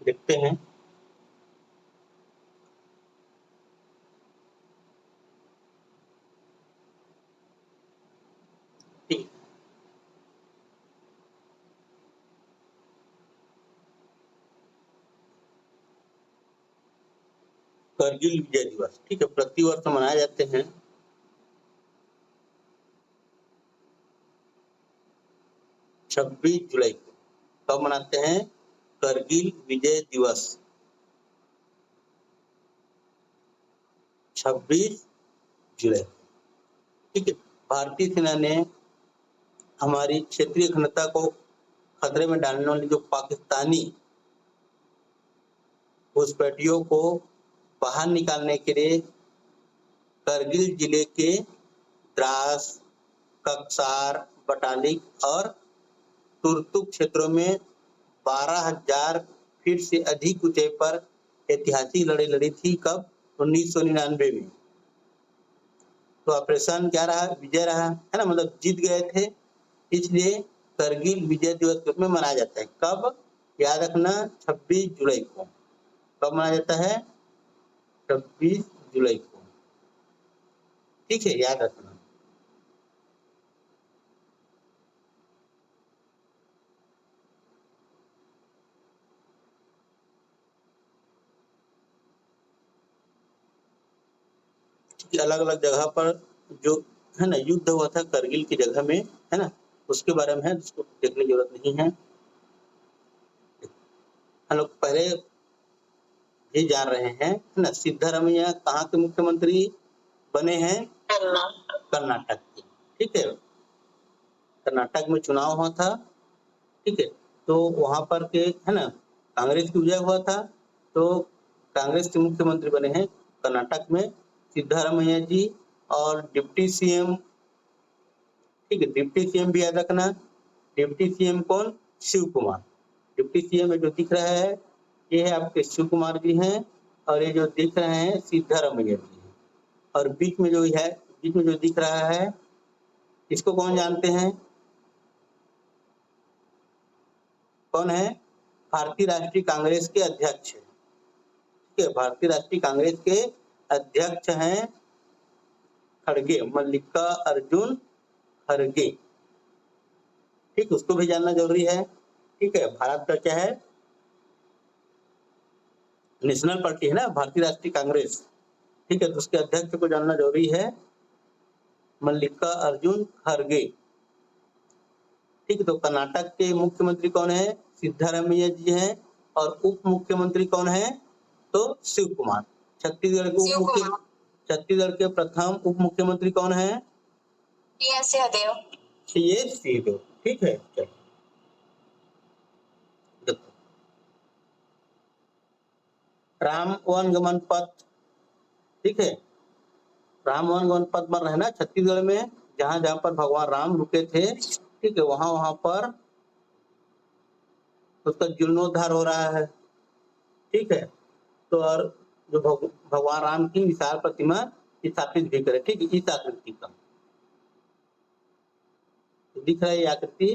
देखते हैं। ठीक, करगिल विजय दिवस, ठीक है, प्रतिवर्ष मनाए जाते हैं 26 जुलाई को। कब मनाते हैं? करगिल विजय दिवस 26 जुलाई, ठीक है। भारतीय सेना ने हमारी क्षेत्रीय अखंडता को खतरे में डालने वाली जो पाकिस्तानी घुसपैठियों को बाहर निकालने के लिए करगिल जिले के द्रास, कक्सार, बटालिक और तुर्तुक क्षेत्रों में 12,000 फीट से अधिक ऊंचाई पर ऐतिहासिक लड़ाई लड़ी थी। कब? 1999 में। तो ऑपरेशन क्या रहा? विजय रहा, है ना, मतलब जीत गए थे, इसलिए करगिल विजय दिवस के रूप में मनाया जाता है। कब? याद रखना, 26 जुलाई को। कब मनाया जाता है? 26 जुलाई को, ठीक है, याद रखना। अलग अलग जगह पर जो है ना युद्ध हुआ था करगिल की जगह में, है ना, उसके बारे में है, जिसको देखने की जरूरत नहीं है। हम लोग पहले ही जान रहे हैं, है ना, सिद्धारमैया कहाँ के मुख्यमंत्री बने हैं? कर्नाटक के, ठीक है। कर्नाटक में चुनाव हुआ था, ठीक है, तो वहां पर के, है ना, कांग्रेस की विजय हुआ था, तो कांग्रेस के मुख्यमंत्री बने हैं कर्नाटक में सिद्धारमैया जी। और डिप्टी सीएम, ठीक है, डिप्टी सीएम भी याद रखना। डिप्टी सीएम कौन? शिव कुमार। डिप्टी सीएम जो दिख रहा है ये है आपके शिव कुमार जी हैं, और ये जो दिख रहे हैं सिद्धारमैया जी हैं। और बीच में जो है, बीच में जो दिख रहा है, इसको कौन जानते हैं? कौन है? भारतीय राष्ट्रीय कांग्रेस के अध्यक्ष, ठीक है, भारतीय राष्ट्रीय कांग्रेस के अध्यक्ष हैं खड़गे, मल्लिका अर्जुन खड़गे, ठीक, उसको भी जानना जरूरी है, ठीक है। भारत का क्या है? नेशनल पार्टी है ना, भारतीय राष्ट्रीय कांग्रेस, ठीक है, तो उसके अध्यक्ष को जानना जरूरी है, मल्लिका अर्जुन खड़गे, ठीक है। तो कर्नाटक के मुख्यमंत्री कौन है? सिद्धारमैया जी हैं। और उप मुख्यमंत्री कौन है? तो शिव कुमार। छत्तीसगढ़ के छत्तीसगढ़ के प्रथम उप मुख्यमंत्री कौन है? टीएस सिंहदेव, ठीक है। राम वनगमन पथ, ठीक है, राम वनगमन पथ बन रहा है ना छत्तीसगढ़ में, जहां जहां पर भगवान राम रुके थे, ठीक है, वहां वहां पर उसका जीर्णोद्धार हो रहा है, ठीक है। तो और जो भगवान राम की विशाल प्रतिमा स्थापित भी करे, ठीक है, इस आकृति का दिख रहा है, ये आकृति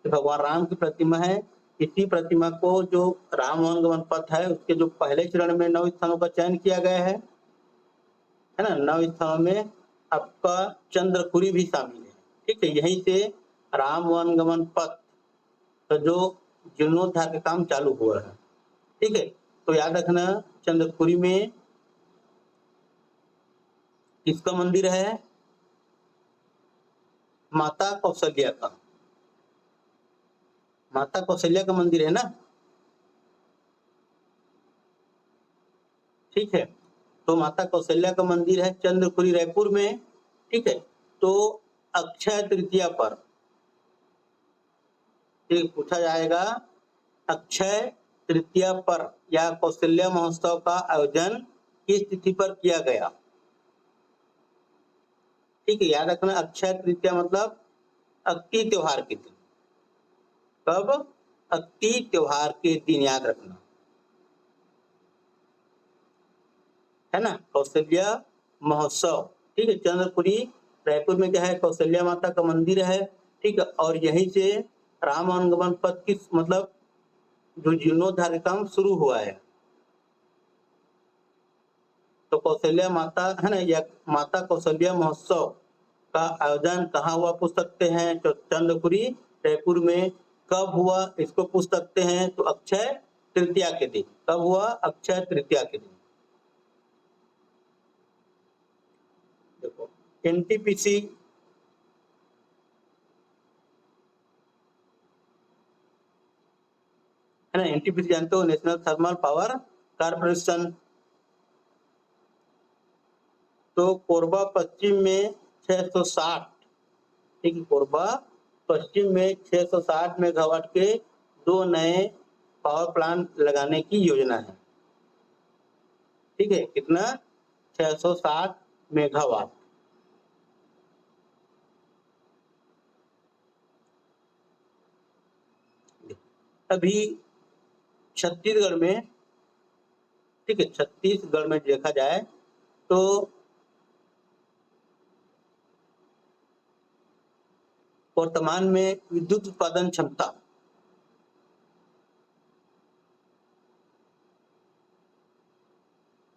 भगवान राम की प्रतिमा है। इसी प्रतिमा को जो राम वनगमन पथ है उसके जो पहले चरण में 9 स्थानों का चयन किया गया है ना, 9 स्थानों में आपका चंद्रपुरी भी शामिल है, ठीक है। यहीं से राम वनगमन पथ का जो जीर्णोद्धार का काम चालू हुआ है, ठीक है। तो याद रखना, चंद्रपुरी में किसका मंदिर है? माता कौशल्या का, माता कौशल्या का मंदिर है ना, ठीक है। तो माता कौशल्या का मंदिर है चंद्रपुरी, रायपुर में, ठीक है। तो अक्षय तृतीया पर ठीक पूछा जाएगा, अक्षय तृतीया पर या कौशल्या महोत्सव का आयोजन किस तिथि पर किया गया, ठीक है। याद रखना, अक्षय तृतीया मतलब अक्ति त्योहार के दिन। कब? अक्ति त्योहार के दिन, याद रखना, है ना, कौशल्या महोत्सव, ठीक है। चंद्रपुरी रायपुर में क्या है? कौशल्या माता का मंदिर है, ठीक है। और यहीं से राम वनगमन पथ किस मतलब जो जीर्णोद्धार का काम शुरू हुआ है। तो कौशल्या माता है ना, या माता कौशल्या महोत्सव का आयोजन कहाँ हुआ पूछ सकते हैं, तो चंद्रपुरी जयपुर में। कब हुआ इसको पूछ सकते हैं, तो अक्षय तृतीया के दिन। कब हुआ, अक्षय तृतीया के दिन। देखो एनटीपीसी है ना, एनटीपीसी जानते हो, नेशनल थर्मल पावर कारपोरेशन। तो कोरबा पश्चिम में 660, ठीक है, कोरबा पश्चिम में 660 मेगावाट के 2 नए पावर प्लांट लगाने की योजना है। ठीक है, कितना, 660 मेगावाट। अभी छत्तीसगढ़ में, ठीक है, छत्तीसगढ़ में देखा जाए तो वर्तमान में विद्युत उत्पादन क्षमता,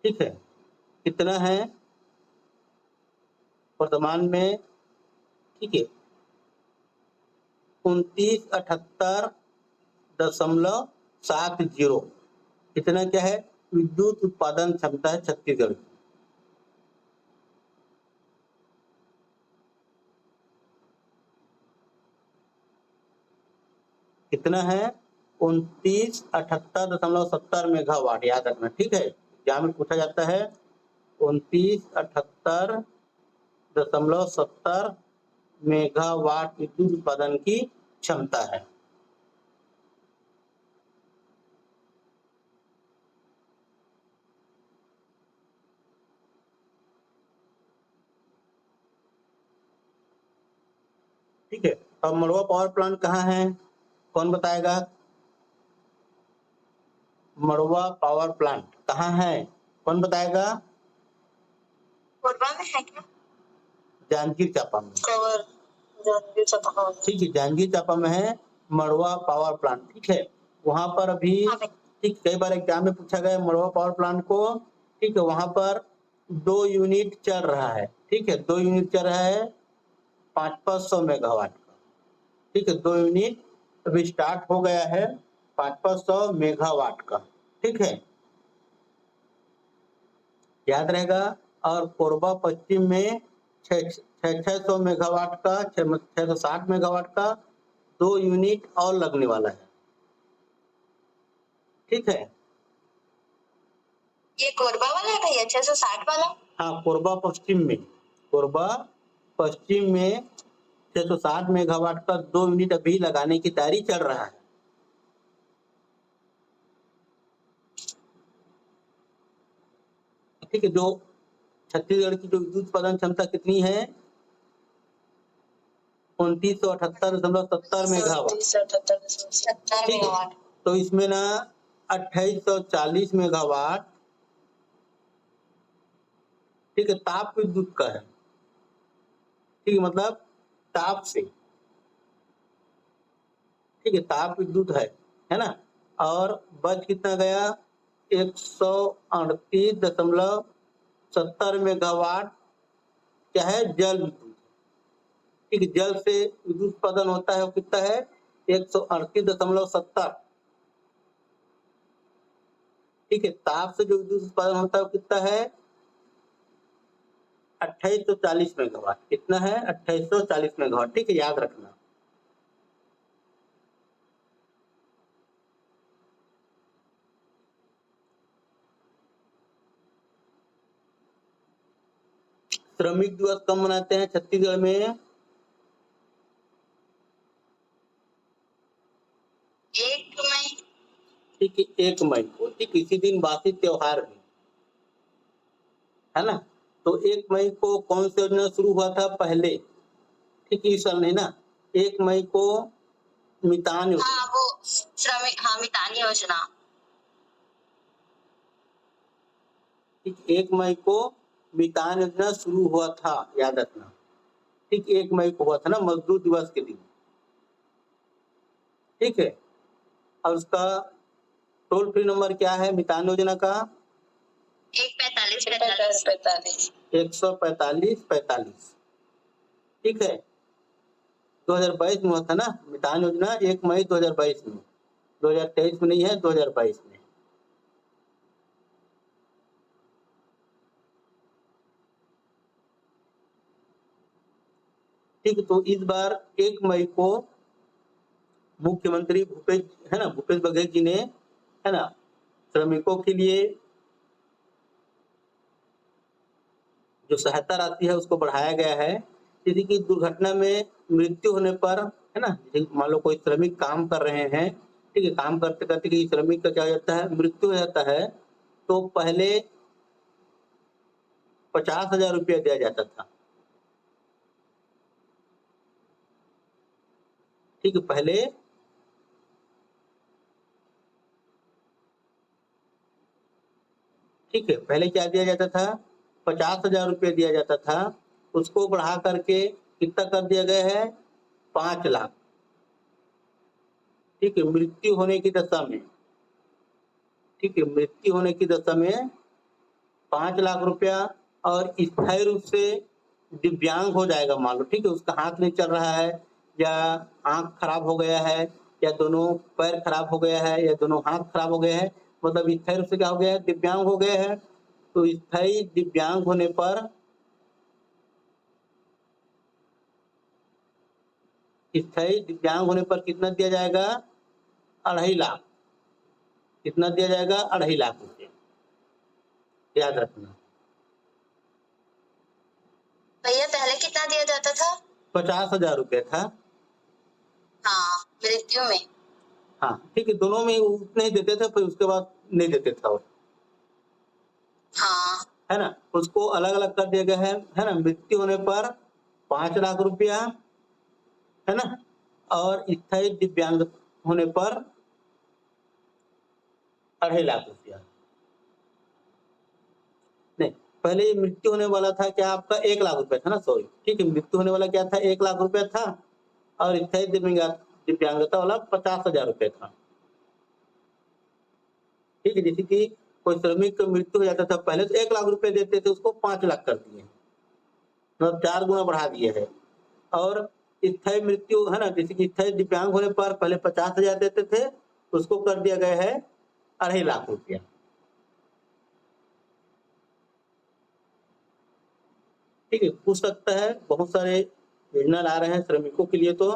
ठीक है, कितना है वर्तमान में, ठीक है, 2978.70। इतना क्या है, विद्युत उत्पादन क्षमता है छत्तीसगढ़ की। कितना है, 2978.70 मेगावाट, याद रखना, ठीक है। एग्जाम में पूछा जाता है 2978.70 मेगावाट विद्युत उत्पादन की क्षमता है। ठीक है, अब मड़वा पावर प्लांट कहाँ है, कौन बताएगा। मड़वा पावर प्लांट कहाँ है, कौन बताएगा। कोरबा में है क्या, जांजगीर चांपा में। जांजगीर चांपा, ठीक है, जांजगीर चांपा में है मड़वा पावर प्लांट। ठीक है, वहां पर अभी, ठीक, कई बार एग्जाम में पूछा गया मड़वा पावर प्लांट को। ठीक है, वहां पर 2 यूनिट चल रहा है। ठीक है, 2 यूनिट चल रहा है 500 मेगावाट का। ठीक है, 2 यूनिट अभी स्टार्ट हो गया है 500 मेगावाट का। ठीक है, याद रहेगा। और कोरबा पश्चिम में 600 मेगावाट का, 660 मेगावाट का 2 यूनिट और लगने वाला है। ठीक है, ये कोरबा वाला है भैया, 660 वाला। हाँ, कोरबा पश्चिम में, कोरबा पश्चिम में 660 मेगावाट का 2 यूनिट अभी लगाने की तैयारी चल रहा है। ठीक है, जो छत्तीसगढ़ की जो विद्युत उत्पादन क्षमता कितनी है, 2978.70 मेगावाट। ठीक है, तो इसमें ना 2840 मेगावाट, ठीक है, ताप विद्युत का है। ठीक है, मतलब ताप से, ठीक है, ताप विद्युत है ना। और बच कितना गया, 138.70 मेगावाट क्या है, जल विद्युत। ठीक है, जल से विद्युत उत्पादन होता है, वो कितना है, 138.70। ठीक है, ताप से जो विद्युत उत्पादन होता है वो कितना है, 2840 मेगावाट। कितना है, 2840 मेगावाट। ठीक है, याद रखना। श्रमिक दिवस कब मनाते हैं छत्तीसगढ़ में, 1 मई। ठीक है, 1 मई को। ठीक, इसी दिन बासी त्योहार भी है ना। तो 1 मई को कौन सी योजना शुरू हुआ था पहले, ठीक, इस साल नहीं ना, 1 मई को मितान योजना। हाँ, वो श्रमिक, हाँ, मितान योजना। ठीक, 1 मई को मितान योजना शुरू हुआ था, याद रखना। ठीक, 1 मई को हुआ था ना, मजदूर दिवस के दिन। ठीक है, और उसका टोल फ्री नंबर क्या है मितान योजना का? 145 145 ठीक है। 2022 में हुआ था ना मितान योजना, 1 मई 2022 में, 2023 में नहीं है, 2022 में। ठीक, तो इस बार 1 मई को मुख्यमंत्री भूपेश बघेल जी ने है ना श्रमिकों के लिए जो सहायता राशि है उसको बढ़ाया गया है। किसी की दुर्घटना में मृत्यु होने पर है ना, मान लो कोई श्रमिक काम कर रहे हैं, ठीक है, काम करते करते किसी श्रमिक का क्या हो जाता है, मृत्यु हो जाता है, तो पहले 50,000 रुपया दिया जाता था। ठीक है, पहले ठीक है, पहले क्या दिया जाता था, 50,000 रुपया दिया जाता था, उसको बढ़ा करके कितना कर दिया गया है, 5 लाख। ठीक है, मृत्यु होने की दशा में, ठीक है, मृत्यु होने की दशा में 5 लाख रुपया, और स्थायी रूप से दिव्यांग हो जाएगा मान लो, ठीक है, उसका हाथ नहीं चल रहा है, या आंख खराब हो गया है, या दोनों पैर खराब हो गया है, या दोनों हाथ खराब हो गए हैं, मतलब स्थायी रूप से क्या हो गया है, दिव्यांग हो गए हैं। तो स्थायी दिव्यांग होने पर कितना दिया जाएगा, 2.5 लाख। कितना दिया जाएगा, 2.5 लाख रुपये, याद रखना। भैया पहले कितना दिया जाता था? 50,000 रुपये था। हाँ, मृत्यु में। हाँ ठीक है, दोनों में उतने ही देते थे, फिर उसके बाद नहीं देते थे और, हाँ, है ना, उसको अलग अलग कर दिया गया है ना। मृत्यु होने पर 5 लाख रुपया, है ना, और स्थायी दिव्यांग होने पर 2.5 लाख रुपया। नहीं, पहले ये मृत्यु होने वाला था क्या आपका, 1 लाख रुपया था ना, सॉरी, ठीक है, मृत्यु होने वाला क्या था, 1 लाख रुपया था, और स्थायी दिव्यांगता वाला 50,000 रुपये था। ठीक है, जैसे कि कोई श्रमिक की मृत्यु हो जाता था, पहले तो 1 लाख रुपए देते थे, उसको 5 लाख कर दिए, मतलब 4 गुना बढ़ा दिए है। और स्थायी मृत्यु है ना, जैसे कि स्थायी दिव्यांग होने पर पहले 50,000 देते थे, उसको कर दिया गया है 2.5 लाख रुपया। ठीक है, पूछ सकता है, बहुत सारे योजना ला रहे हैं श्रमिकों के लिए। तो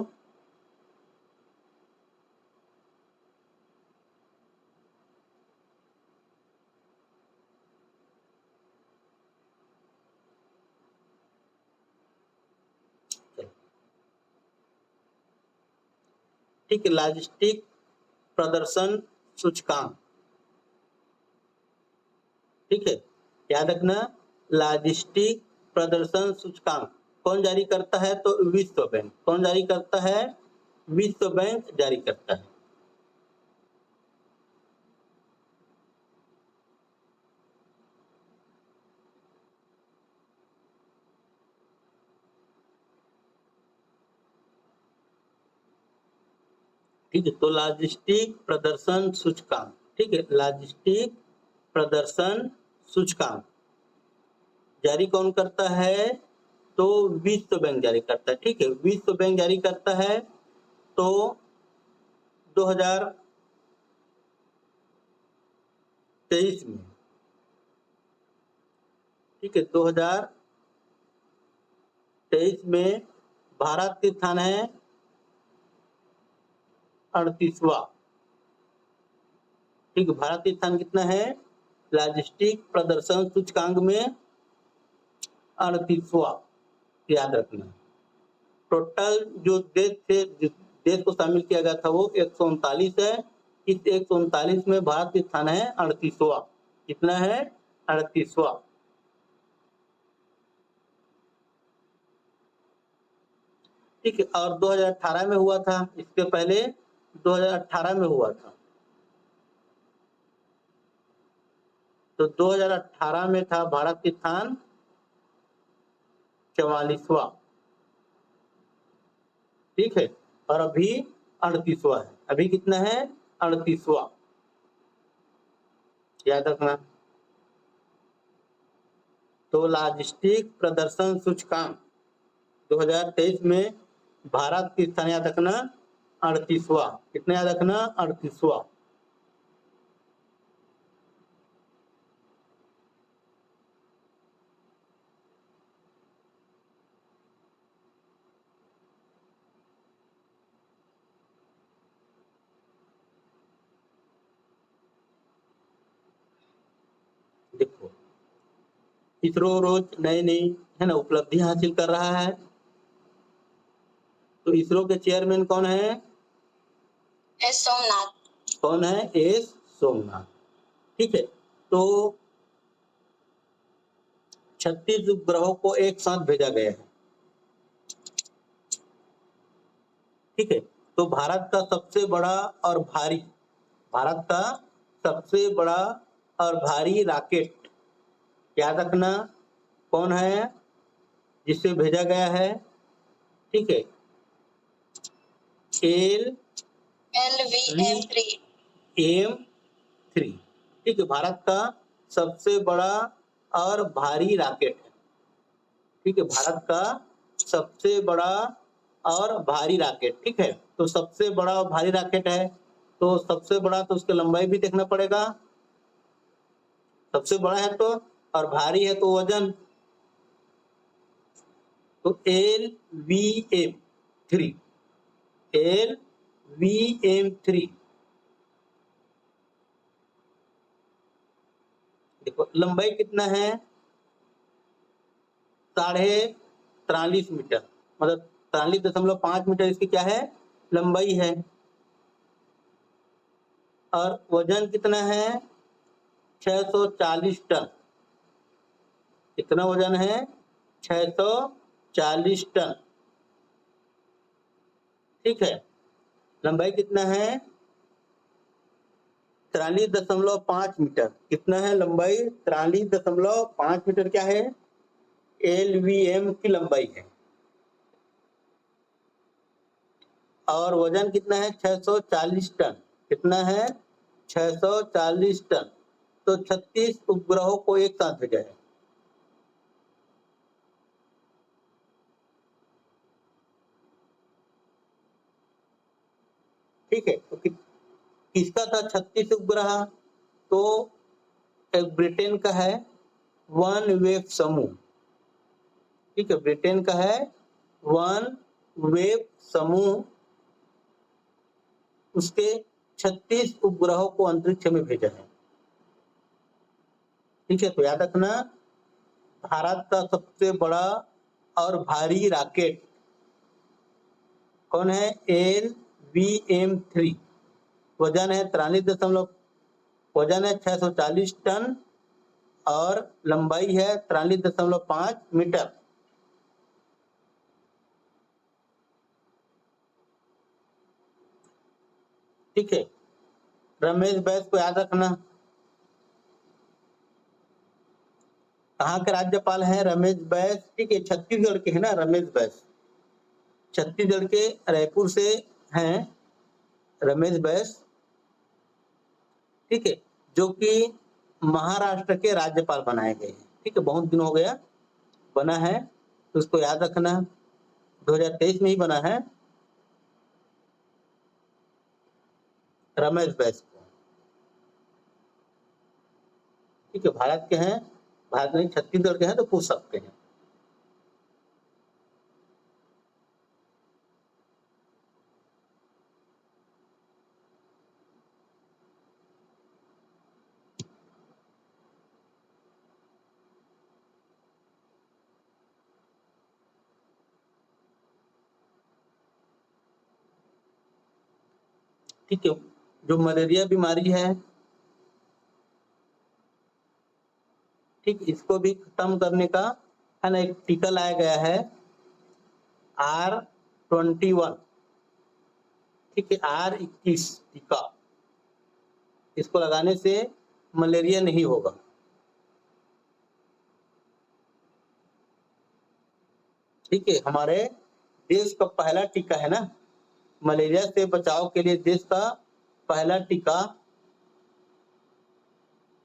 ठीक है, लॉजिस्टिक प्रदर्शन सूचकांक, ठीक है, याद रखना, लॉजिस्टिक प्रदर्शन सूचकांक कौन जारी करता है, तो विश्व बैंक। कौन जारी करता है, विश्व बैंक जारी करता है। ठीक है, तो लॉजिस्टिक प्रदर्शन सूचकांक, ठीक है, लॉजिस्टिक प्रदर्शन सूचकांक जारी कौन करता है, तो विश्व बैंक जारी करता है। ठीक है, विश्व बैंक जारी करता है। तो 2023 में, ठीक है, 2023 में भारत के स्थान है 38वां। ठीक है, भारत का स्थान कितना है, लॉजिस्टिक प्रदर्शन सूचकांक में 38वां, याद रखना। टोटल जो देश को शामिल किया गया था वो 139 है। इस 139 में भारत का स्थान है 38वां। कितना है, 38वां। ठीक है, और 2018 में हुआ था, इसके पहले 2018 में हुआ था। तो 2018 में था भारत का स्थान 44वां। ठीक है, और अभी 38वां है। अभी कितना है, 38वां। याद रखना। तो लॉजिस्टिक प्रदर्शन सूचकांक 2023 में भारत की स्थान याद रखना 38वां। कितना याद रखना? 38वां। देखो इसरो रोज नई नई है ना उपलब्धि हासिल कर रहा है। तो इसरो के चेयरमैन कौन है? एस सोमनाथ। कौन है? एस सोमनाथ। ठीक है। तो 36 उपग्रहों को एक साथ भेजा गया है। ठीक है। तो भारत का सबसे बड़ा और भारी रॉकेट याद रखना कौन है जिसे भेजा गया है? ठीक है, LVM-3। ठीक है, भारत का सबसे बड़ा और भारी रॉकेट है। ठीक है, भारत का सबसे बड़ा और भारी रॉकेट। ठीक है, तो सबसे बड़ा और भारी रॉकेट है, तो सबसे बड़ा तो उसकी लंबाई भी देखना पड़ेगा। सबसे बड़ा है तो, और भारी है तो वजन। तो LVM-3 देखो लंबाई कितना है? 43.5 मीटर, मतलब 43.5 मीटर इसकी क्या है? लंबाई है। और वजन कितना है? 640 टन। कितना वजन है? 640 टन। ठीक है, लंबाई कितना है? 43.5 मीटर। कितना है लंबाई? 43.5 मीटर क्या है? LVM की लंबाई है। और वजन कितना है? 640 टन। कितना है? 640 टन। तो 36 उपग्रहों को एक साथ भेजा है। ठीक है, तो किसका था 36 उपग्रह? तो एक ब्रिटेन का है, वन वेब समूह। ठीक है, ब्रिटेन का है वन वेब समूह, उसके 36 उपग्रहों को अंतरिक्ष में भेजा है। ठीक है, तो याद रखना भारत का सबसे बड़ा और भारी रॉकेट कौन है? LVM-3। वजन है 640 टन और लंबाई है 43.5 मीटर। ठीक है, रमेश बैस को याद रखना। कहाँ के राज्यपाल हैं? रमेश बैस। ठीक है, छत्तीसगढ़ के है ना रमेश बैस। छत्तीसगढ़ के रायपुर से हैं रमेश बैस। ठीक है, जो कि महाराष्ट्र के राज्यपाल बनाए गए हैं। ठीक है, बहुत दिन हो गया बना है, तो उसको याद रखना। 2023 में ही बना है रमेश बैस को। ठीक है, भारत के हैं, भारत नहीं छत्तीसगढ़ के हैं, तो पूछ सकते हैं। ठीक है, जो मलेरिया बीमारी है, ठीक, इसको भी खत्म करने का है ना एक टीका लाया गया है R21। ठीक है, R21 टीका, इसको लगाने से मलेरिया नहीं होगा। ठीक है, हमारे देश का पहला टीका है ना, मलेरिया से बचाव के लिए देश का पहला टीका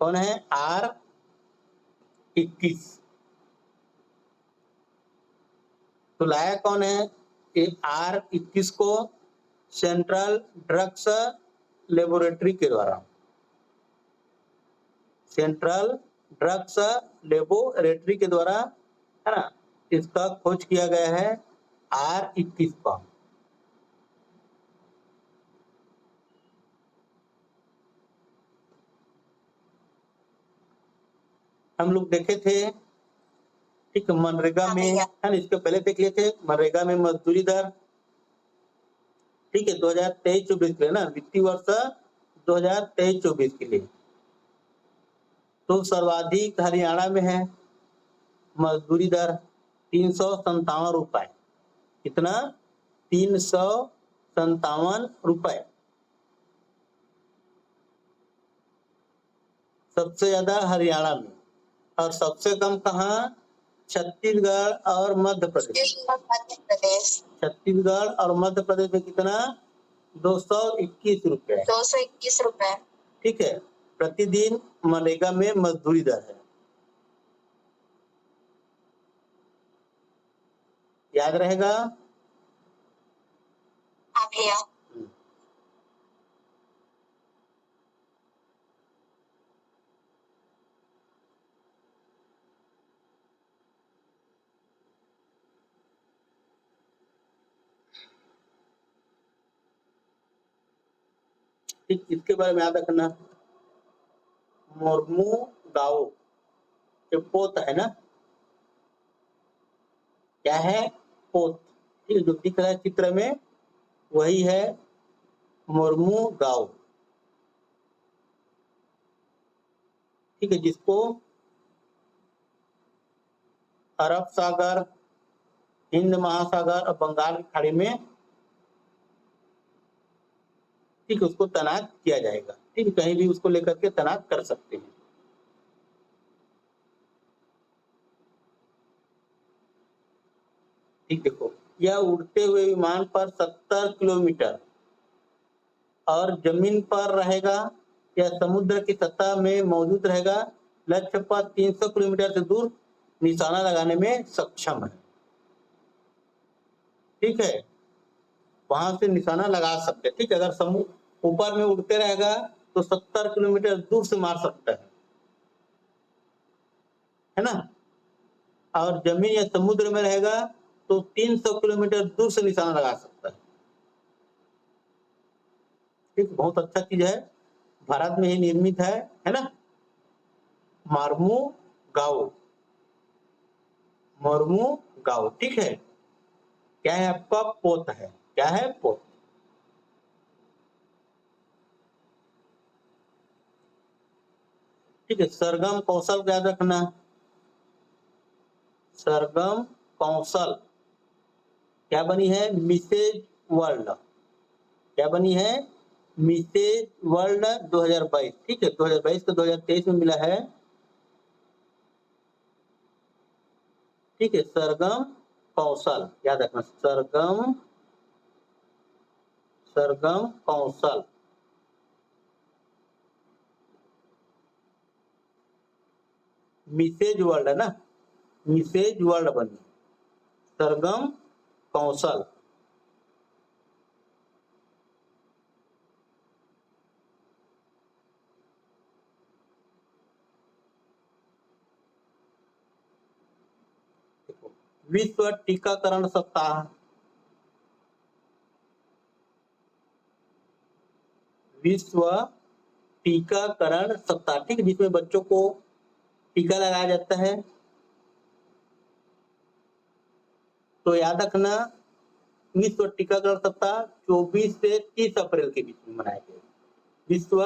कौन है? R21। तो लाया कौन है? ये R21 को सेंट्रल ड्रग्स लेबोरेटरी के द्वारा, सेंट्रल ड्रग्स लेबोरेटरी के द्वारा, है ना, इसका खोज किया गया है R21 का। हम लोग देखे थे, ठीक, मनरेगा में, है ना, इसके पहले देख लिए थे मनरेगा में मजदूरी दर, ठीक है, 2023-24 के लिए ना, वित्तीय वर्ष 2023-24 के लिए। तो सर्वाधिक हरियाणा में है मजदूरी दर 357 रुपए। कितना? 357 रुपए। सबसे ज्यादा हरियाणा में, और सबसे कम कहाँ? छत्तीसगढ़ और मध्य प्रदेश। छत्तीसगढ़ और मध्य प्रदेश में कितना? 221 रुपए। 221 रुपए, ठीक है, प्रतिदिन मनरेगा में मजदूरी दर है। याद रहेगा? हाँ भैया। ठीक, इसके बारे में याद रखना, मुर्मू गांव, ये पोत है ना, क्या है? पोत। ठीक, जो दिख रहा है चित्र में वही है मुर्मू गांव। ठीक है, जिसको अरब सागर, हिंद महासागर और बंगाल की खाड़ी में, ठीक, उसको तैनात किया जाएगा। ठीक, कहीं भी उसको लेकर के तैनात कर सकते हैं। ठीक, देखो, यह उड़ते हुए विमान पर 70 किलोमीटर और जमीन पर रहेगा या समुद्र की सतह में मौजूद रहेगा, लक्ष्य पर 300 किलोमीटर से दूर निशाना लगाने में सक्षम है। ठीक है, वहां से निशाना लगा सकते हैं। ठीक, अगर समुद्र ऊपर में उड़ते रहेगा तो 70 किलोमीटर दूर से मार सकता है ना, और जमीन या समुद्र में रहेगा तो 300 किलोमीटर दूर से निशाना लगा सकता है। ठीक, बहुत अच्छा चीज है, भारत में ही निर्मित है ना, मार्मू गांव, मुर्मू गांव। ठीक है, क्या है आपका? पोत है। क्या है? पोत। ठीक है, सरगम कौशल याद रखना, सरगम कौशल क्या बनी है? Mrs World. क्या बनी है? Mrs World 2022। ठीक है, 2022 को 2023 में मिला है। ठीक है, सरगम कौशल याद रखना, सरगम कौशल। मिसेज वर्ल्ड है ना, मिसेज वर्ल्ड बनी, सरगम कौशल। विश्व टीकाकरण सप्ताह, विश्व टीकाकरण सप्ताह, ठीक, जिसमें बच्चों को टीका लगाया जाता है। तो याद रखना, विश्व टीकाकरण सप्ताह 24 से 30 अप्रैल के बीच में मनाया गया। विश्व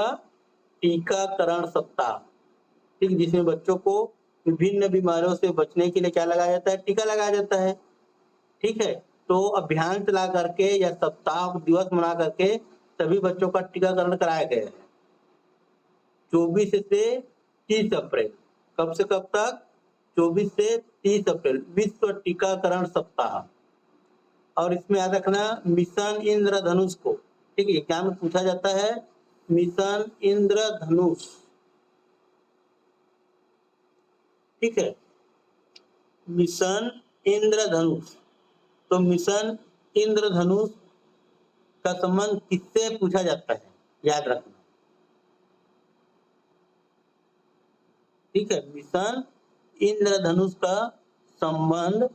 टीकाकरण सप्ताह, ठीक, जिसमें बच्चों को विभिन्न बीमारियों से बचने के लिए क्या लगाया जाता है? टीका लगाया जाता है। ठीक है, तो अभियान चला करके या सप्ताह दिवस मना करके सभी बच्चों का टीकाकरण कराया गया है 24 से 30 अप्रैल। कब से कब तक? 24 से 30 अप्रैल, विश्व टीकाकरण सप्ताह। और इसमें याद रखना, मिशन इंद्रधनुष को, ठीक है, एग्जाम में पूछा जाता है, मिशन इंद्रधनुष ठीक है। मिशन इंद्रधनुष, तो मिशन इंद्रधनुष का संबंध किससे पूछा जाता है, याद रखना। ठीक है, मिशन इंद्रधनुष का संबंध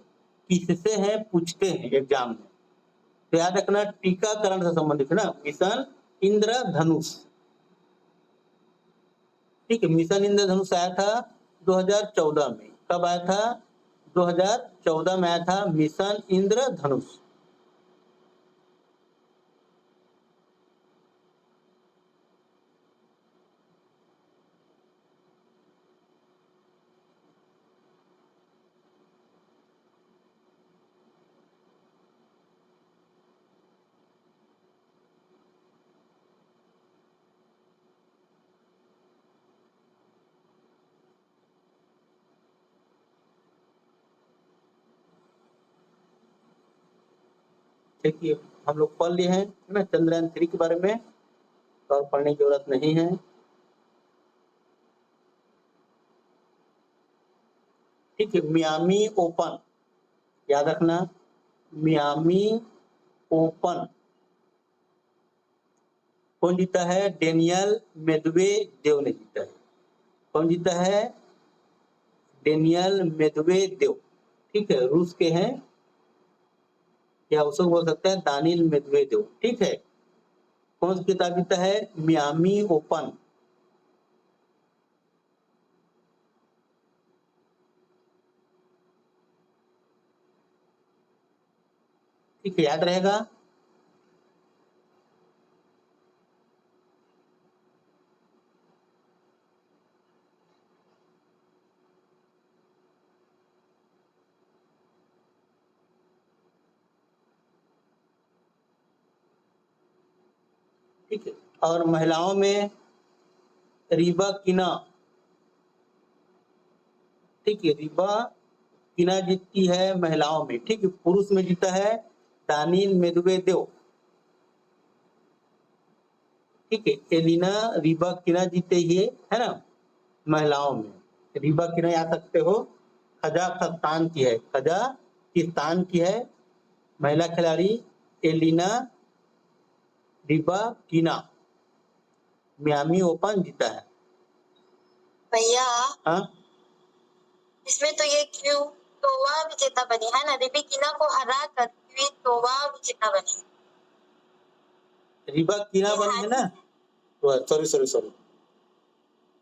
किससे है पूछते हैं एग्जाम में, तो याद रखना टीकाकरण से संबंधित है ना, मिशन इंद्रधनुष। ठीक है, मिशन इंद्रधनुष आया था 2014 में। कब आया था? 2014 में आया था मिशन इंद्रधनुष। देखिए हम लोग पढ़ लिए हैं ना चंद्रयान 3 के बारे में, तो और पढ़ने की जरूरत नहीं है। ठीक है, मियामी ओपन, याद रखना मियामी ओपन कौन जीता है? डेनियल मेदवेदेव ने जीता है। कौन जीता है? Daniel Medvedev. ठीक है, रूस के हैं, या उसको बोल सकते हैं दानिल मेदवेदेव। ठीक है, कौन सा किताब जीता है? Miami open. ठीक है, याद रहेगा। ठीक है, और महिलाओं में रीबा किना। ठीक है, रीबा किना जीतती है महिलाओं में। ठीक है, पुरुष में जीता है दानिल मेदवेदेव। ठीक है, एलिना रीबा किना जीते ही है ना महिलाओं में। रीबा किना याद सकते हो, कजाकिस्तान की है, कजाकिस्तान की है महिला खिलाड़ी एलिना रीबा किना। मियामी ओपन जीता है भैया। हाँ, इसमें तो ये क्विटोवा विजेता बनी है ना, रिबेकिना को हरा कर क्विटोवा विजेता बनी। रीबा किना बनी है ना, सॉरी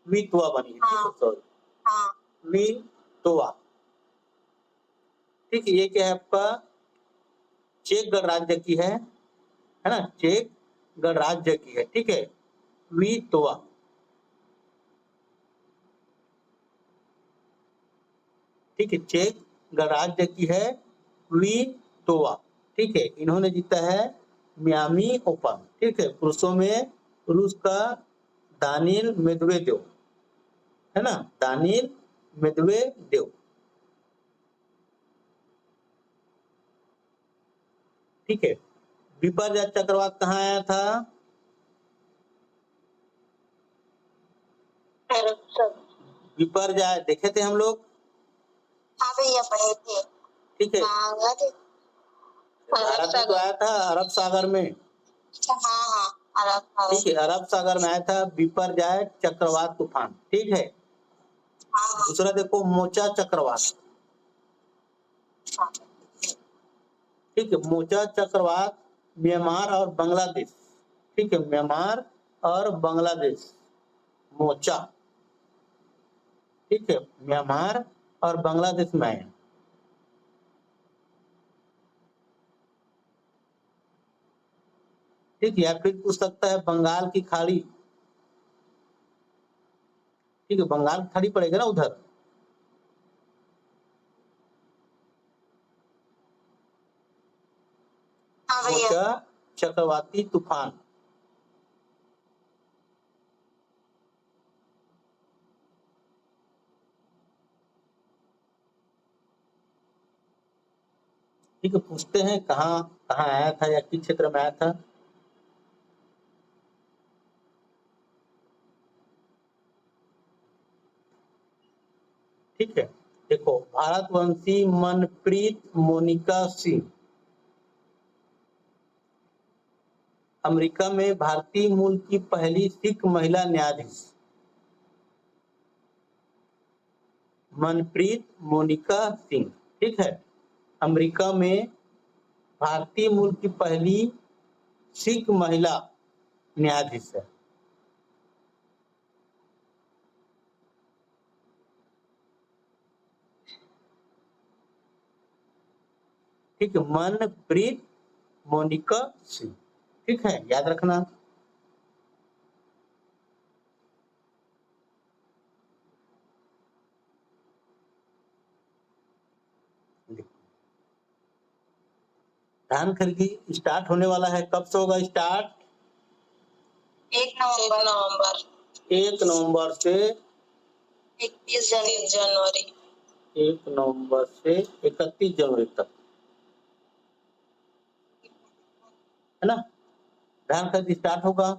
क्विटोवा बनी है। हाँ, सॉरी हाँ, क्विटोवा। ठीक है, ये क्या है आपका? चेक गणराज्य की है ना, चेक गणराज्य की है। ठीक है, क्विटोवा। ठीक है, चेक गणराज्य की है क्विटोवा। ठीक है, इन्होंने जीता है मियामी ओपन। ठीक है, पुरुषों में रूस का दानिल मेदवेदेव है ना, दानिल मेदवेदेव। ठीक है, विपर्जय चक्रवात कहाँ आया था? विपर्जय देखे थे हम लोग। हाँ भैया, पढ़े थे। ठीक है, भारत में तो आया था अरब सागर में। हाँ, ठीक है, अरब सागर में आया था विपर्जय चक्रवात तूफान। ठीक है, दूसरा देखो मोचा चक्रवात। ठीक है, मोचा चक्रवात म्यांमार और बांग्लादेश। ठीक है, म्यांमार और बांग्लादेश मोचा। ठीक है, म्यांमार और बांग्लादेश में आया। ठीक है, या फिर पूछ सकता है बंगाल की खाड़ी। ठीक है, बंगाल की खाड़ी पड़ेगा ना उधर। मोचा चक्रवाती तूफान। ठीक है, पूछते हैं कहाँ कहाँ आया था या किस क्षेत्र में आया था। ठीक है। देखो, भारतवंशी मनप्रीत मोनिका सिंह अमेरिका में भारतीय मूल की पहली सिख महिला न्यायाधीश। मनप्रीत मोनिका सिंह, ठीक है, अमेरिका में भारतीय मूल की पहली सिख महिला न्यायाधीश है। ठीक है, मनप्रीत मोनिका सिंह, ठीक है, याद रखना। धान खरीदी स्टार्ट होने वाला है, कब से होगा स्टार्ट? 1 नवंबर 1 नवंबर से 31 जनवरी 1 नवंबर से 31 जनवरी तक, है ना, धान खरीदी स्टार्ट होगा।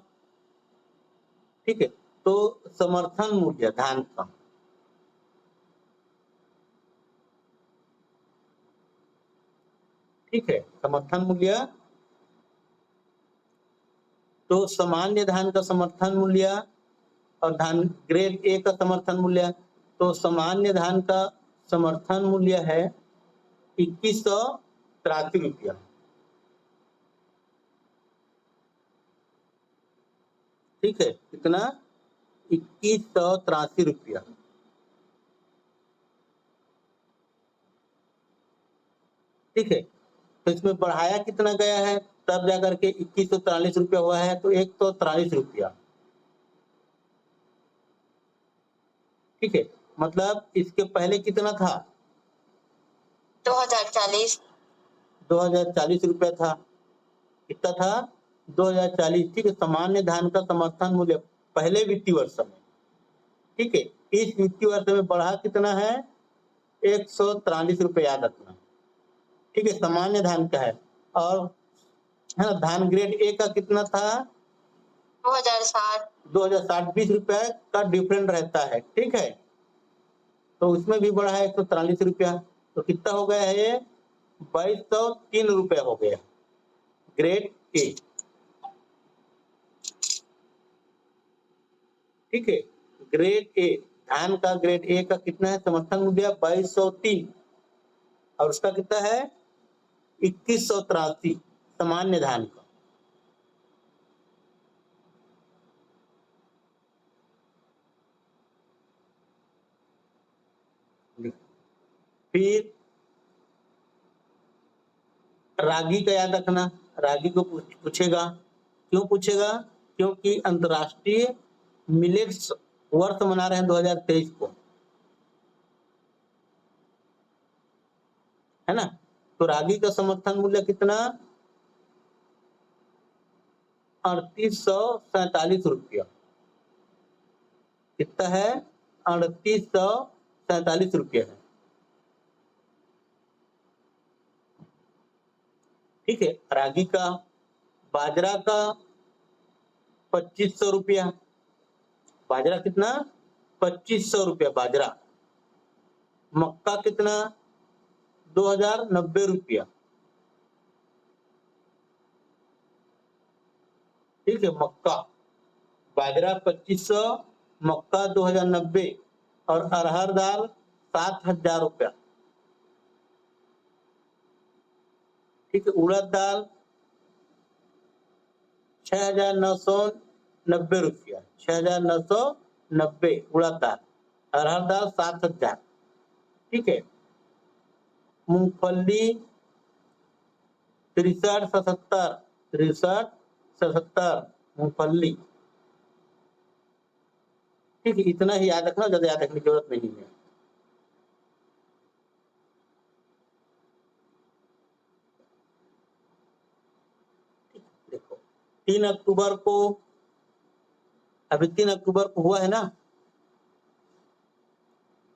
ठीक है, तो समर्थन मूल्य धान का, ठीक है, समर्थन मूल्य, तो सामान्य धान का समर्थन मूल्य और धान ग्रेड ए का समर्थन मूल्य, तो सामान्य धान का समर्थन मूल्य है 2183 रुपया। ठीक है, कितना? 2183 रुपया। ठीक है, तो इसमें बढ़ाया कितना गया है, तब जाकर के 2143 रुपया हुआ है, तो 143 रुपया। ठीक है, मतलब इसके पहले कितना था? 2040 रुपया था। कितना था? 2040। ठीक है, सामान्य धान का समर्थन मूल्य पहले वित्तीय वर्ष में, ठीक है, इस वित्तीय वर्ष में बढ़ा कितना है? 143 रुपये, याद रखना। ठीक है, सामान्य धान का है, और है ना, धान ग्रेड ए का कितना था? 2060 20 रुपए का डिफरेंट रहता है। ठीक है, तो उसमें भी बढ़ा है 143 रुपया, तो कितना हो गया है? ये 2203 रुपया हो गया ग्रेड ए। ठीक है, ग्रेड ए, धान का ग्रेड ए का कितना है समर्थन मूल्य? 2203, और उसका कितना है? 2183 सामान्य धान का। फिर रागी का याद रखना, रागी को पूछेगा। क्यों पूछेगा? क्योंकि अंतरराष्ट्रीय मिलेट्स वर्ष मना रहे हैं 2023 को, है ना, तो रागी का समर्थन मूल्य कितना? 3847 रुपया। कितना है? 3847 रुपया है। ठीक है, रागी का। बाजरा का 2500 रुपया, बाजरा कितना? 2500 रुपया बाजरा। मक्का कितना? 2090 रुपया। ठीक है, मक्का, बाजरा 2500, मक्का 2090, और अरहर दाल 7000 रुपया। ठीक है, उड़द दाल 6990 रुपया, 6990 उड़द दाल, अरहर दाल 7000। ठीक है, मूंगफली 6377 मूंगफली। ठीक है, इतना ही याद रखना, ज्यादा याद रखने की जरूरत नहीं है। देखो, 3 अक्टूबर को, अभी 3 अक्टूबर को हुआ है ना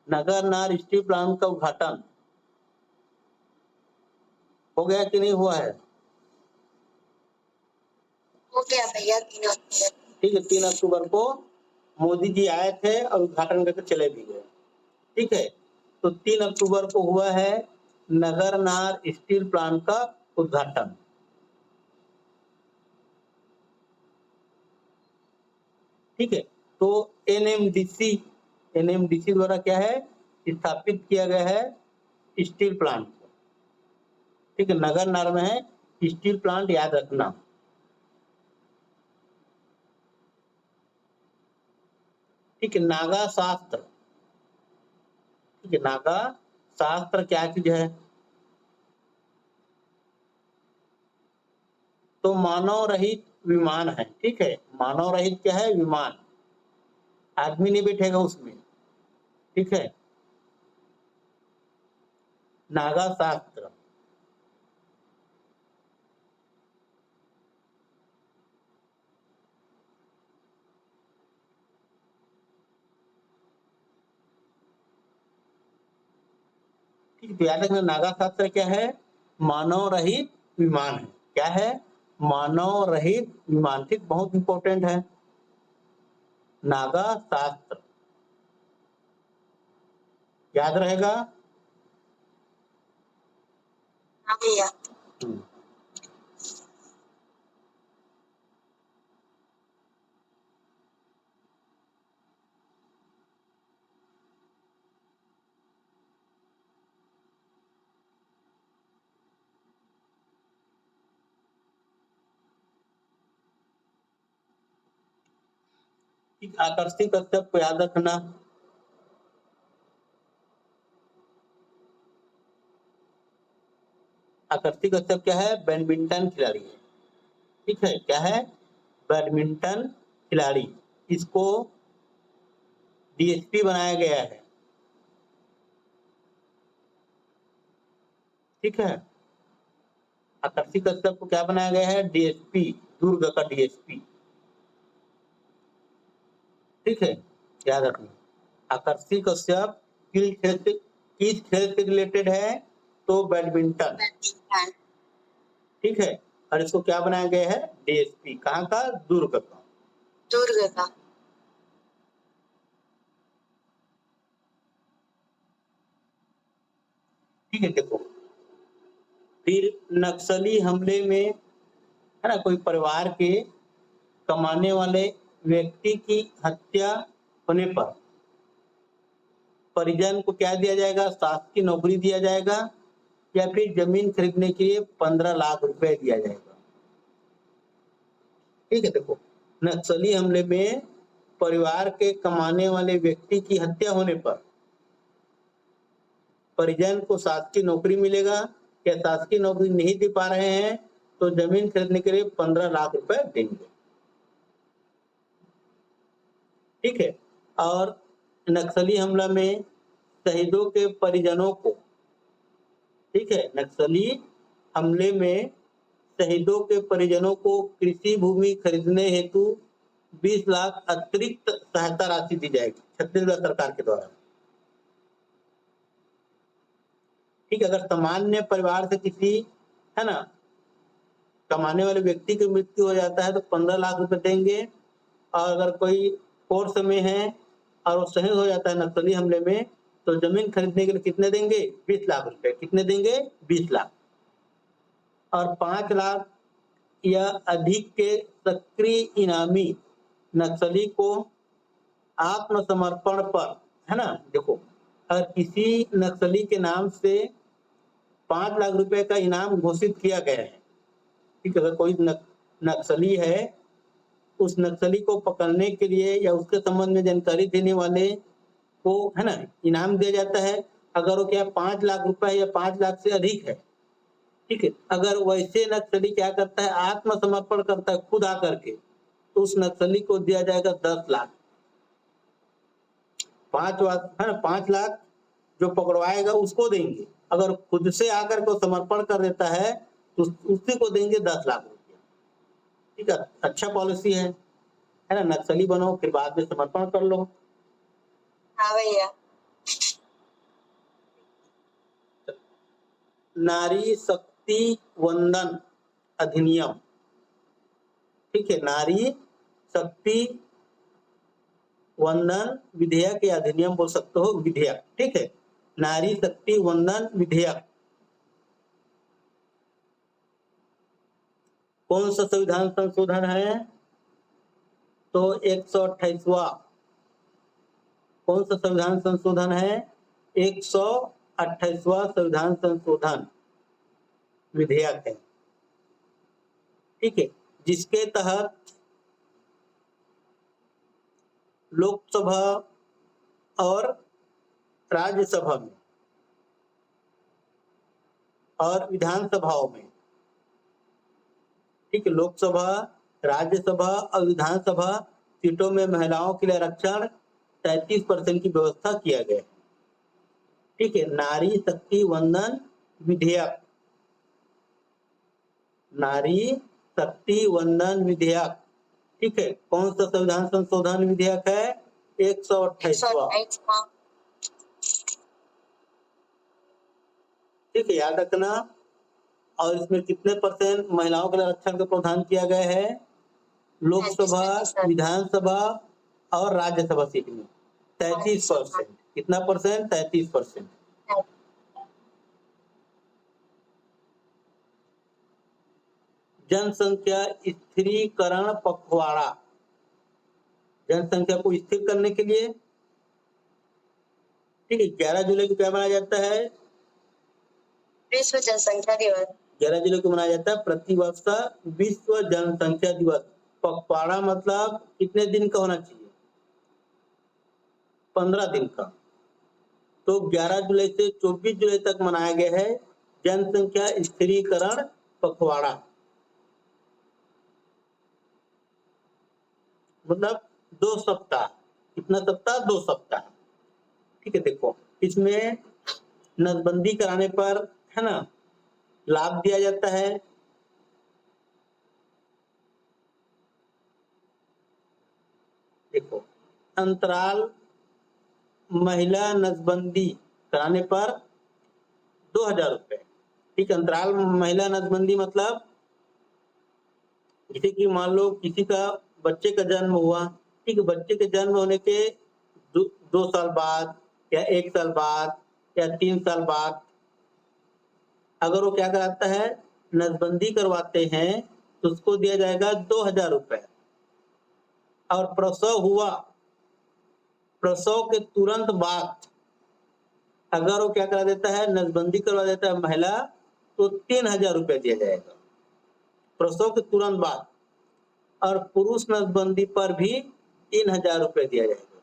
नगर नार स्टील प्लांट का उद्घाटन, हो गया कि नहीं हुआ है? हो गया भैया 3 अक्टूबर। ठीक है, 3 अक्टूबर को मोदी जी आए थे और उद्घाटन करके चले भी गए। ठीक है, तो 3 अक्टूबर को हुआ है नगरनार स्टील प्लांट का उद्घाटन। ठीक है, तो एनएमडीसी द्वारा क्या है स्थापित किया गया है स्टील प्लांट। ठीक है, नगरनार में है स्टील प्लांट, याद रखना। ठीक है, नागा शास्त्र। ठीक है, नागा शास्त्र क्या चीज है? तो मानव रहित विमान है। ठीक है, मानव रहित क्या है? विमान, आदमी नहीं बैठेगा उसमें। ठीक है, नागा शास्त्र। ठीक है, याद रखना नागा शास्त्र क्या है? मानव रहित विमान है। क्या है? मानव रहित विमान। ठीक, बहुत इंपॉर्टेंट है नागा शास्त्र, याद रहेगा। हाँ भैया। ठीक, आकर्षी कश्यप को याद रखना। आकर्षी कश्यप क्या है? बैडमिंटन खिलाड़ी है। ठीक है, क्या है? बैडमिंटन खिलाड़ी। इसको डीएसपी बनाया गया है। ठीक है, आकर्षी कश्यप को क्या बनाया गया है? डीएसपी, दुर्ग का डीएसपी। ठीक है, याद रखना। आकर्षी कश्यप किस खेल से रिलेटेड है? तो बैडमिंटन। ठीक है, और इसको क्या बनाया गया है? डीएसपी। कहाँ का? दुर्ग का। दुर्ग का। ठीक है, देखो फिर नक्सली हमले में है ना, कोई परिवार के कमाने वाले व्यक्ति की हत्या होने पर परिजन को क्या दिया जाएगा? शासकीय नौकरी दिया जाएगा या फिर जमीन खरीदने के लिए 15 लाख रुपए दिया जाएगा। ठीक है, देखो नक्सली हमले में परिवार के कमाने वाले व्यक्ति की हत्या होने पर परिजन को शासकीय नौकरी मिलेगा, या शासकीय नौकरी नहीं दे पा रहे हैं तो जमीन खरीदने के लिए 15 लाख रुपए देंगे। ठीक है, और नक्सली हमला में शहीदों के परिजनों को, ठीक है, नक्सली हमले में शहीदों के परिजनों को कृषि भूमि खरीदने हेतु 20 लाख अतिरिक्त सहायता राशि दी जाएगी छत्तीसगढ़ सरकार के द्वारा। ठीक है, अगर सामान्य परिवार से किसी है ना कमाने वाले व्यक्ति की मृत्यु हो जाता है तो 15 लाख रुपए देंगे, और अगर कोई फोर्स में है और वो शहीद हो जाता है नक्सली हमले में तो जमीन खरीदने के लिए कितने देंगे? 20 लाख रुपए। कितने देंगे? 20 लाख। और 5 लाख या अधिक के सक्रिय इनामी नक्सली को आत्मसमर्पण पर, है ना, देखो अगर किसी नक्सली के नाम से 5 लाख रुपए का इनाम घोषित किया गया है, ठीक है, अगर कोई नक्सली है, उस नक्सली को पकड़ने के लिए या उसके संबंध में जानकारी देने वाले को है ना इनाम दिया जाता है। अगर वो क्या 5 लाख रुपए या 5 लाख से अधिक है, ठीक है, अगर वैसे नक्सली क्या करता है? आत्मसमर्पण करता है खुद आकर के, तो उस नक्सली को दिया जाएगा 10 लाख। 5 लाख है ना, 5 लाख जो पकड़वाएगा उसको देंगे, अगर खुद से आकर को समर्पण कर देता है तो उसी को देंगे 10 लाख रुपया। ठीक है, अच्छा पॉलिसी है ना, नक्सली बनो फिर बाद में समर्पण कर लो। हाँ भैया। नारी शक्ति वंदन अधिनियम। ठीक है, नारी शक्ति वंदन विधेयक या अधिनियम बोल सकते हो, विधेयक। ठीक है, नारी शक्ति वंदन विधेयक कौन सा संविधान संशोधन है? तो 128वां। कौन सा संविधान संशोधन है? 128वां संविधान संशोधन विधेयक है, ठीक है, जिसके तहत लोकसभा और राज्यसभा में और विधानसभाओं में, ठीक है, लोकसभा, राज्यसभा और विधानसभा सीटों में महिलाओं के लिए आरक्षण 33% की व्यवस्था किया गया है, ठीक है। नारी शक्ति वंदन विधेयक, नारी शक्ति वंदन विधेयक, ठीक है। कौन सा संविधान संशोधन विधेयक है? 128वां, ठीक है, याद रखना। और इसमें कितने परसेंट महिलाओं के लिए आरक्षण का प्रावधान किया गया है? लोकसभा, विधानसभा और राज्यसभा सीट में 33%। कितना परसेंट? 33%। जनसंख्या स्थिरीकरण पखवाड़ा, जनसंख्या को स्थिर करने के लिए, ठीक है, 11 जुलाई को क्या मनाया जाता है? विश्व जनसंख्या दिवस। 11 जुलाई को मनाया जाता है प्रतिवर्ष विश्व जनसंख्या दिवस। पखवाड़ा मतलब कितने दिन का होना चाहिए? 15 दिन का। तो 11 जुलाई से 24 जुलाई तक मनाया गया है जनसंख्या स्थिरीकरण पखवाड़ा, मतलब 2 सप्ताह। कितना सप्ताह? 2 सप्ताह, ठीक है। देखो, इसमें नसबंदी कराने पर, है ना, लाभ दिया जाता है। देखो, अंतराल महिला नसबंदी कराने पर 2000 रुपए, ठीक। अंतराल महिला नसबंदी मतलब जैसे कि मान लो किसी का बच्चे का जन्म हुआ, ठीक है, बच्चे के जन्म होने के 2 साल बाद या 1 साल बाद या 3 साल बाद अगर वो क्या कराता है, नसबंदी करवाते हैं, तो उसको दिया जाएगा 2000 रुपए। और प्रसव हुआ, प्रसव के तुरंत बाद अगर वो क्या करा देता है, नसबंदी करवा देता है महिला, तो 3000 रुपए दिया जाएगा प्रसव के तुरंत बाद। और पुरुष नसबंदी पर भी 3000 रुपए दिया जाएगा,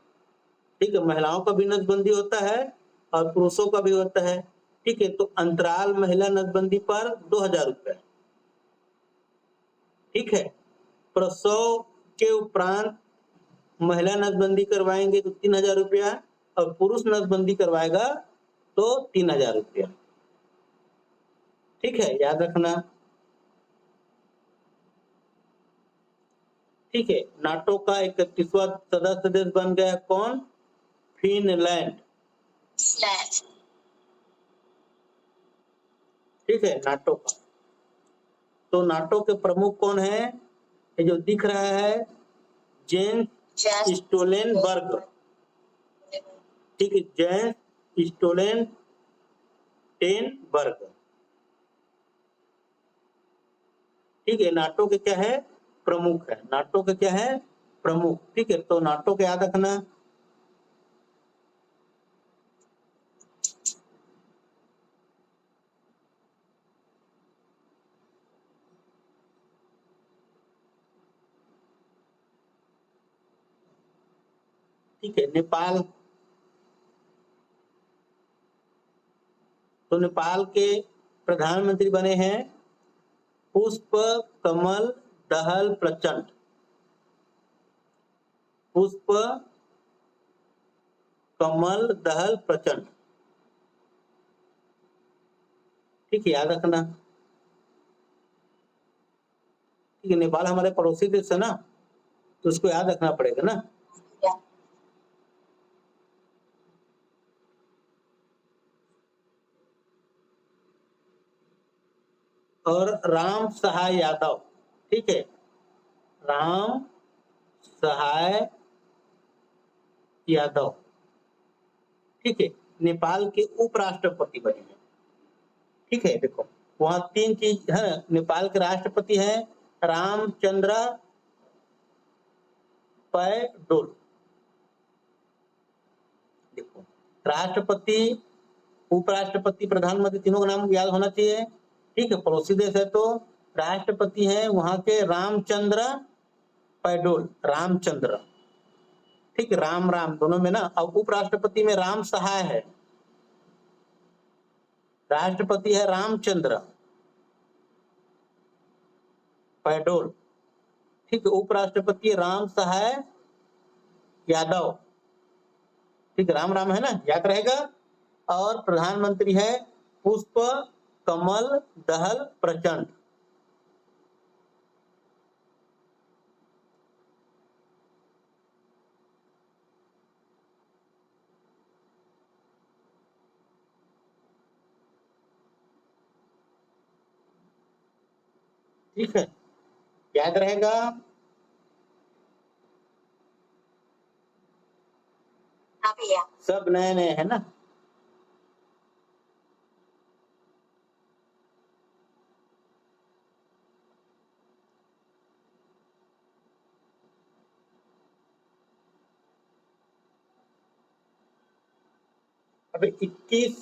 ठीक है। महिलाओं का भी नसबंदी होता है और पुरुषों का भी होता है, ठीक है। तो अंतराल महिला नसबंदी पर 2000 रुपए, ठीक है। प्रसव के उपरांत महिला नसबंदी करवाएंगे तो 3000 रुपया, और पुरुष नसबंदी करवाएगा तो 3000 रुपया, ठीक है, याद रखना, ठीक है। नाटो का 31वां सदस्य देश बन गया कौन? फिनलैंड, ठीक है, नाटो का। तो नाटो के प्रमुख कौन है? ये जो दिख रहा है, जेन्स स्टोलटेनबर्ग, ठीक है, जेन्स स्टोलटेनबर्ग, ठीक है। नाटो के क्या है? प्रमुख है। नाटो के क्या है? प्रमुख, ठीक है। तो नाटो को याद रखना। ठीक है, नेपाल, तो नेपाल के प्रधानमंत्री बने हैं पुष्प कमल दहल प्रचंड, पुष्प कमल दहल प्रचंड, ठीक है, याद रखना, ठीक है। नेपाल हमारे पड़ोसी देश है ना, तो उसको याद रखना पड़ेगा ना। और राम सहाय यादव, ठीक है, राम सहाय यादव, ठीक है, नेपाल के उपराष्ट्रपति बने हैं। ठीक है, देखो वहां 3 चीज है। नेपाल के राष्ट्रपति हैं रामचंद्र पैडोल। देखो राष्ट्रपति, उपराष्ट्रपति, प्रधानमंत्री तीनों का नाम याद होना चाहिए। ठीक है, पड़ोसी देश है तो राष्ट्रपति हैं वहां के रामचंद्र पैडोल, रामचंद्र। ठीक, राम राम दोनों में ना। अब उपराष्ट्रपति में राम सहाय है, राष्ट्रपति है रामचंद्र पैडोल। ठीक है, उपराष्ट्रपति राम सहाय यादव। ठीक, राम राम है ना, याद रहेगा। और प्रधानमंत्री है पुष्प कमल दहल प्रचंड। ठीक है, याद रहेगा। हाँ भैया। सब नए नए है ना। अभी 21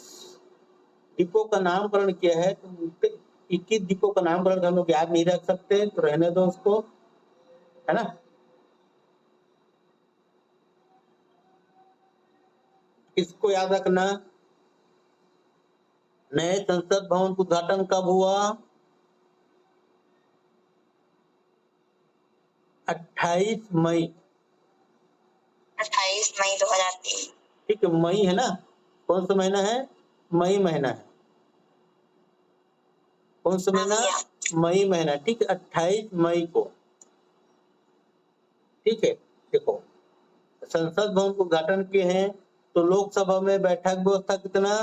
द्वीपों का नामकरण किया है, तो 21 द्वीपों का नामकरण हम लोग याद नहीं रख सकते, तो रहने दो उसको, है ना। इसको याद रखना। नए संसद भवन का उद्घाटन कब हुआ? 28 मई। 28 मई 2023। ठीक है, मई है ना। कौन सा महीना है? मई महीना है। कौन सा महीना? मई महीना। ठीक है, 28 मई को। ठीक है, देखो संसद भवन को उद्घाटन किए हैं, तो लोकसभा में बैठक व्यवस्था कितना?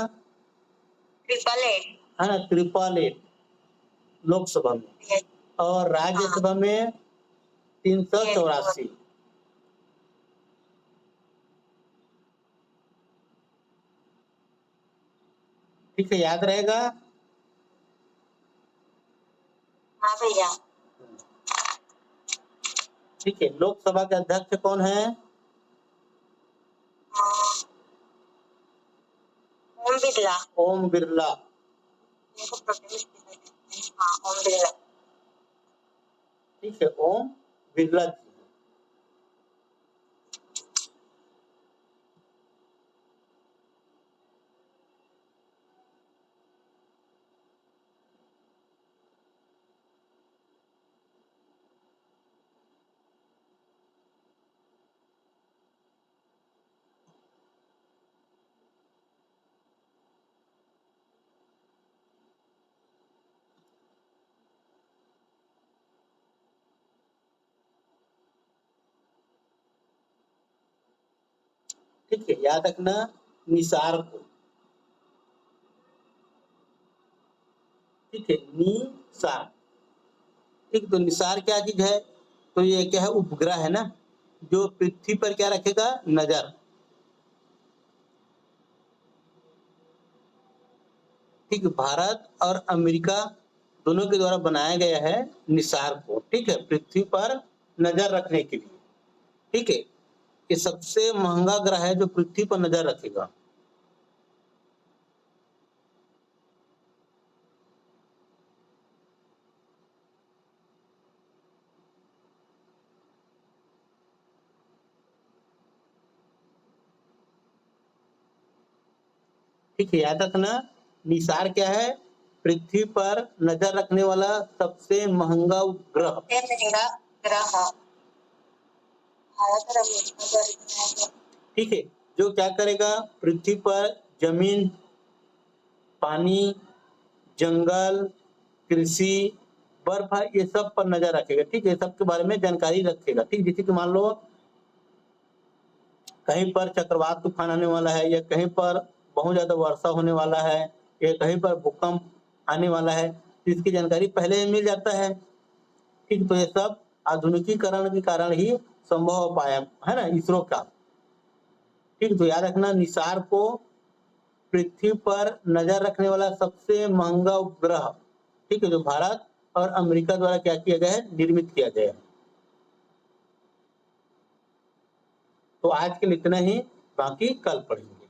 888 है ना, 888 लोकसभा में, और राज्यसभा में 384। ठीक है, याद रहेगा। हाँ भैया। ठीक है, लोकसभा के अध्यक्ष कौन है? ओम बिरला। ओम बिरला। हाँ, ओम बिरला। ठीक है, ओम बिरला जी। ठीक है, याद रखना निसार को। ठीक है, निसार। ठीक, तो निसार क्या चीज है? तो ये क्या है? उपग्रह है ना, जो पृथ्वी पर क्या रखेगा? नजर। ठीक, भारत और अमेरिका दोनों के द्वारा बनाया गया है निसार को। ठीक है, पृथ्वी पर नजर रखने के लिए। ठीक है, ये सबसे महंगा ग्रह है जो पृथ्वी पर नजर रखेगा। ठीक है, याद रखना निसार क्या है? पृथ्वी पर नजर रखने वाला सबसे महंगा उपग्रह। ठीक है, जो क्या करेगा? पृथ्वी पर जमीन, पानी, जंगल, कृषि, बर्फ, ये सब पर नजर रखेगा। ठीक है, सब के बारे में जानकारी रखेगा। ठीक, जैसे कि मान लो कहीं पर चक्रवात तूफान आने वाला है, या कहीं पर बहुत ज्यादा वर्षा होने वाला है, या कहीं पर भूकंप आने वाला है, तो इसकी जानकारी पहले ही मिल जाता है। ठीक, तो ये सब आधुनिकीकरण के कारण ही संभव हो पाया है ना, इसरो का। ठीक, तो याद रखना निसार को पृथ्वी पर नजर रखने वाला सबसे महंगा उपग्रह, ठीक है, जो भारत और अमेरिका द्वारा क्या किया गया है, निर्मित किया गया है। तो आज के लिए इतना ही, बाकी कल पढ़ेंगे।